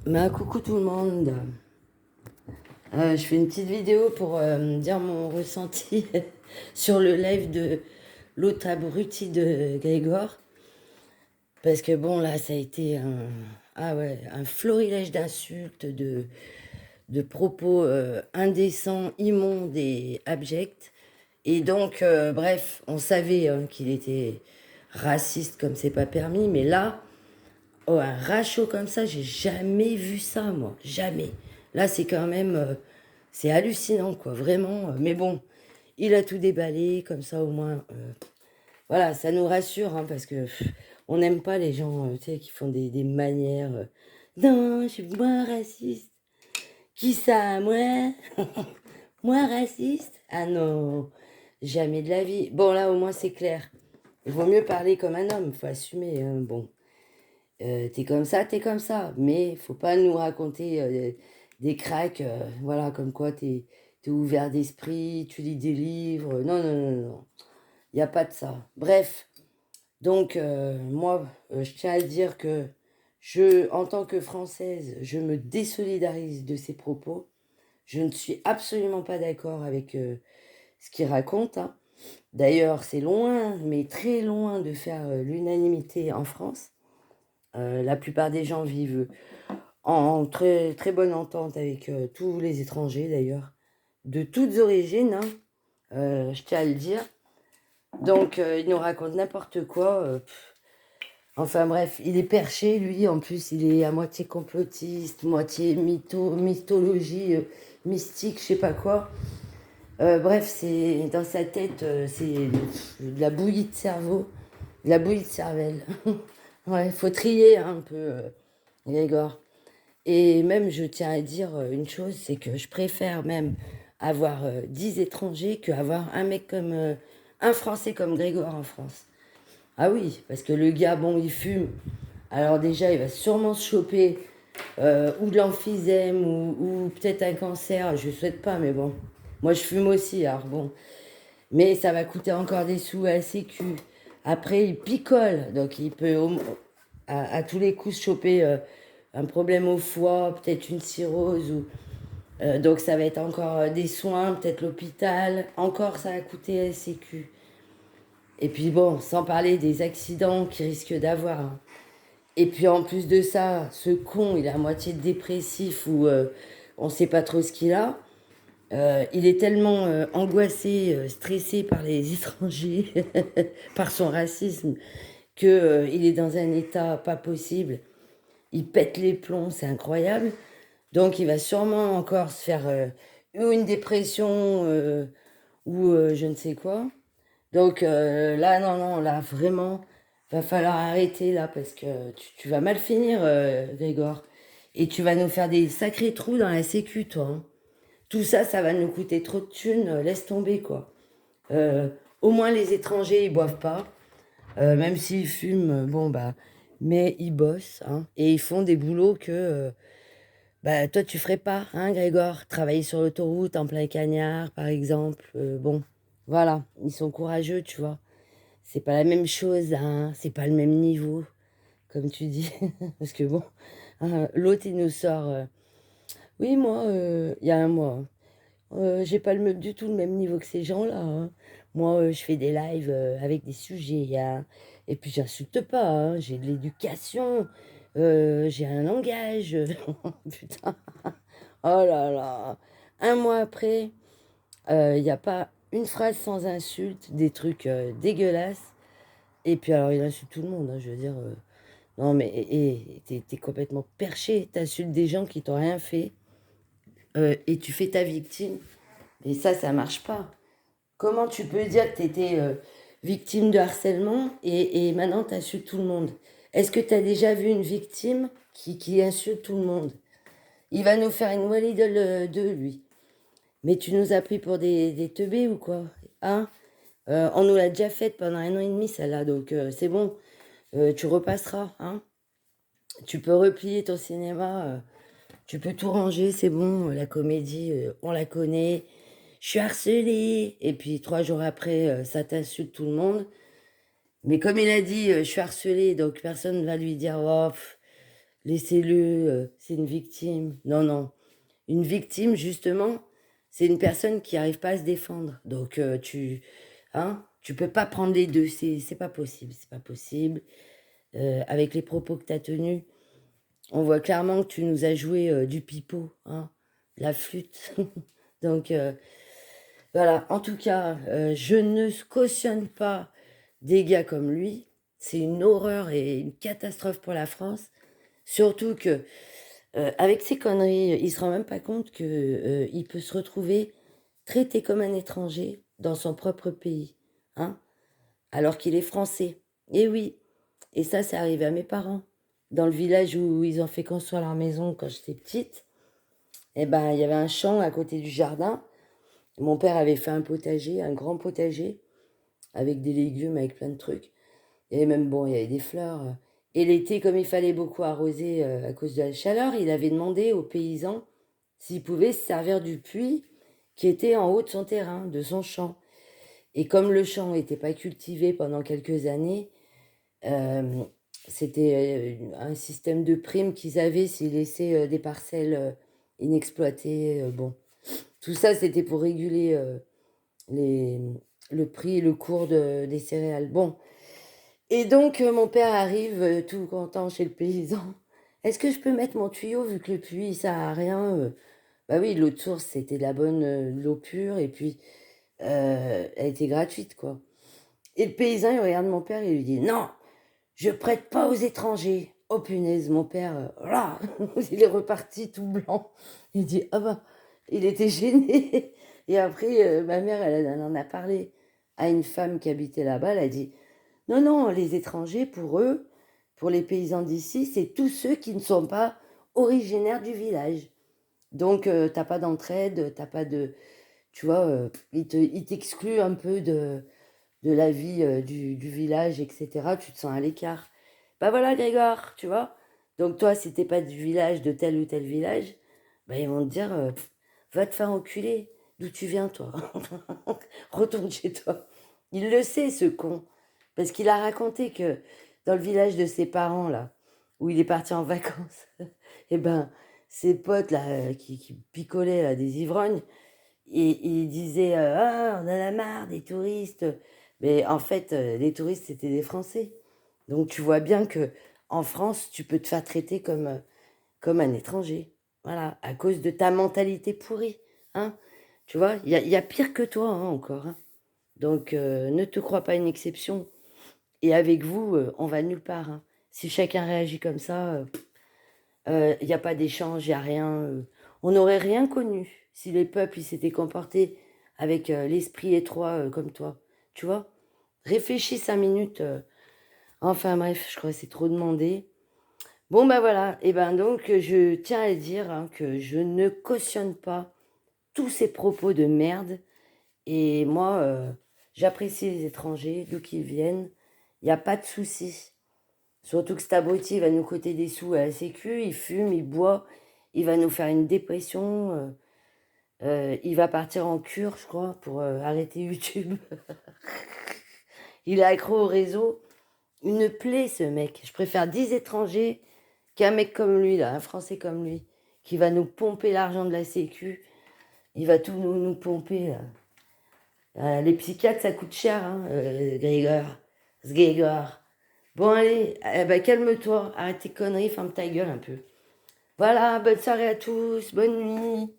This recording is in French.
Coucou tout le monde. Je fais une petite vidéo pour dire mon ressenti sur le live de l'autre abruti de Grégor. Parce que bon, là, ça a été un florilège d'insultes, de propos indécents, immondes et abjects. Et donc, bref, on savait qu'il était raciste comme c'est pas permis, mais là, oh, un rachot comme ça, j'ai jamais vu ça, moi. Jamais. Là, c'est quand même. C'est hallucinant, quoi, vraiment. Mais bon, il a tout déballé, comme ça, au moins. Voilà, ça nous rassure, hein, parce que on n'aime pas les gens, tu sais, qui font des manières. Non, je suis moins raciste. Qui ça, moi? Moins raciste? Ah non, jamais de la vie. Bon, là, au moins, c'est clair. Il vaut mieux parler comme un homme, faut assumer, hein, bon. T'es comme ça, t'es comme ça. Mais faut pas nous raconter des cracks, voilà, comme quoi t'es ouvert d'esprit, tu lis des livres. Non, non, non, non. Il n'y a pas de ça. Bref, donc moi, je tiens à dire que en tant que Française, je me désolidarise de ces propos. Je ne suis absolument pas d'accord avec ce qu'il raconte, hein. D'ailleurs, c'est loin, mais très loin de faire l'unanimité en France. La plupart des gens vivent en très, très bonne entente avec tous les étrangers d'ailleurs, de toutes origines, hein, je tiens à le dire. Donc il nous raconte n'importe quoi. Enfin bref, il est perché, lui, en plus il est à moitié complotiste, moitié mythologie, mystique, je sais pas quoi. Bref, c'est dans sa tête, c'est de la bouillie de cerveau, de la bouillie de cervelle. Ouais, faut trier hein, un peu, Grégor. Et même, je tiens à dire une chose, c'est que je préfère même avoir 10 étrangers qu'avoir un mec comme un Français comme Grégoire en France. Ah oui, parce que le gars, bon, il fume. Alors déjà, il va sûrement se choper ou de l'emphysème ou peut-être un cancer. Je ne souhaite pas, mais bon. Moi, je fume aussi, alors bon. Mais ça va coûter encore des sous à la Sécu. Après, il picole, donc il peut à tous les coups se choper un problème au foie, peut-être une cirrhose. Donc ça va être encore des soins, peut-être l'hôpital. Encore, ça va coûter à la Sécu. Et puis bon, sans parler des accidents qu'il risque d'avoir, hein. Et puis en plus de ça, ce con, il est à moitié dépressif ou on ne sait pas trop ce qu'il a. Il est tellement angoissé, stressé par les étrangers, par son racisme, que il est dans un état pas possible. Il pète les plombs, c'est incroyable. Donc il va sûrement encore se faire ou une dépression ou je ne sais quoi. Donc là, non, non, là, vraiment, va falloir arrêter là parce que tu vas mal finir, Grégor. Et tu vas nous faire des sacrés trous dans la sécu, toi, hein. Tout ça, ça va nous coûter trop de thunes, laisse tomber, quoi. Euh, Au moins, les étrangers, ils boivent pas. Même s'ils fument, bon, bah, mais ils bossent, hein, et ils font des boulots que bah, toi, tu ferais pas, hein, Grégor? Travailler sur l'autoroute en plein cagnard, par exemple. Bon, voilà, ils sont courageux, tu vois. C'est pas la même chose, hein, c'est pas le même niveau, comme tu dis. Parce que bon, hein, l'autre, il nous sort. Oui, moi, il y a un mois, hein. J'ai pas du tout le même niveau que ces gens-là, hein. Moi, je fais des lives avec des sujets, hein. Et puis, j'insulte pas, hein. J'ai de l'éducation, j'ai un langage. Putain, oh là là. Un mois après, il n'y a pas une phrase sans insulte, des trucs dégueulasses. Et puis, alors, il insulte tout le monde, hein, je veux dire. Non, mais t'es complètement perché. T'insultes des gens qui t'ont rien fait et tu fais ta victime. Et ça marche pas. Comment tu peux dire que tu étais victime de harcèlement et maintenant tu insultes tout le monde? Est-ce que tu as déjà vu une victime qui insulte tout le monde? Il va nous faire une Wally de lui. Mais tu nous as pris pour des teubés ou quoi? Hein? On nous l'a déjà faite pendant 1 an et demi, celle-là, donc c'est bon, tu repasseras, hein? Tu peux replier ton cinéma, tu peux tout ranger, c'est bon, la comédie, on la connaît. Je suis harcelée. Et puis 3 jours après, ça t'insulte tout le monde. Mais comme il a dit, je suis harcelée, donc personne ne va lui dire, oh, pff, laissez-le, c'est une victime. Non, non. Une victime, justement, c'est une personne qui n'arrive pas à se défendre. Donc, tu peux pas prendre les deux. C'est pas possible. C'est pas possible. Avec les propos que tu as tenus, on voit clairement que tu nous as joué du pipeau, hein, la flûte. Donc, voilà. En tout cas, je ne cautionne pas des gars comme lui. C'est une horreur et une catastrophe pour la France. Surtout que avec ces conneries, il se rend même pas compte que il peut se retrouver traité comme un étranger dans son propre pays, hein, alors qu'il est français. Et oui, et ça, c'est arrivé à mes parents. Dans le village où ils ont fait construire leur maison quand j'étais petite, eh ben, il y avait un champ à côté du jardin. Mon père avait fait un potager, un grand potager, avec des légumes, avec plein de trucs. Et même, bon, il y avait des fleurs. Et l'été, comme il fallait beaucoup arroser à cause de la chaleur, il avait demandé aux paysans s'ils pouvaient se servir du puits qui était en haut de son terrain, de son champ. Et comme le champ n'était pas cultivé pendant quelques années, euh, c'était un système de primes qu'ils avaient s'ils laissaient des parcelles inexploitées. Bon, tout ça, c'était pour réguler les, le prix, le cours des céréales. Bon, et donc, mon père arrive tout content chez le paysan. Est-ce que je peux mettre mon tuyau vu que le puits, ça a rien Bah oui, l'eau de source, c'était de la bonne de l'eau pure et puis elle était gratuite, quoi. Et le paysan, il regarde mon père et il lui dit non, je prête pas aux étrangers. Oh punaise, mon père, voilà, il est reparti tout blanc. Il dit ah bah, il était gêné. Et après, ma mère, elle en a parlé à une femme qui habitait là-bas. Elle a dit non, non, les étrangers, pour eux, pour les paysans d'ici, c'est tous ceux qui ne sont pas originaires du village. Donc, t'as pas d'entraide, t'as pas de... Tu vois, ils t'excluent un peu de la vie du village, etc. Tu te sens à l'écart. Bah voilà, Grégor, tu vois. Donc, toi, si t'es pas du village, de tel ou tel village, bah, ils vont te dire, va te faire enculer. D'où tu viens, toi? Retourne chez toi. Il le sait, ce con. Parce qu'il a raconté que dans le village de ses parents, là, où il est parti en vacances, eh ben, ses potes, là, qui picolaient, là, des ivrognes, et ils disaient ah, on en a marre des touristes. Mais en fait, les touristes, c'était des Français. Donc, tu vois bien que en France, tu peux te faire traiter comme un étranger. Voilà, à cause de ta mentalité pourrie. Hein. Tu vois, il y a pire que toi hein, encore. Hein. Donc, ne te crois pas une exception. Et avec vous, on va nulle part. Hein. Si chacun réagit comme ça, il n'y a pas d'échange, il n'y a rien. On n'aurait rien connu si les peuples ils s'étaient comportés avec l'esprit étroit comme toi. Tu vois? Réfléchis 5 minutes. Enfin bref, je crois que c'est trop demandé. Bon ben voilà, et ben donc je tiens à dire hein, que je ne cautionne pas tous ces propos de merde. Et moi, j'apprécie les étrangers, d'où qu'ils viennent. Il n'y a pas de souci. Surtout que cet abruti il va nous coûter des sous à la sécu, il fume, il boit, il va nous faire une dépression. Il va partir en cure, je crois, pour arrêter YouTube. Il est accro au réseau. Une plaie, ce mec. Je préfère 10 étrangers qu'un mec comme lui, là, un Français comme lui, qui va nous pomper l'argent de la sécu. Il va tout nous pomper, là. Les psychiatres, ça coûte cher, hein, Grégor. Grégor. Bon, allez, bah, calme-toi, arrête tes conneries, ferme ta gueule un peu. Voilà, bonne soirée à tous, bonne nuit.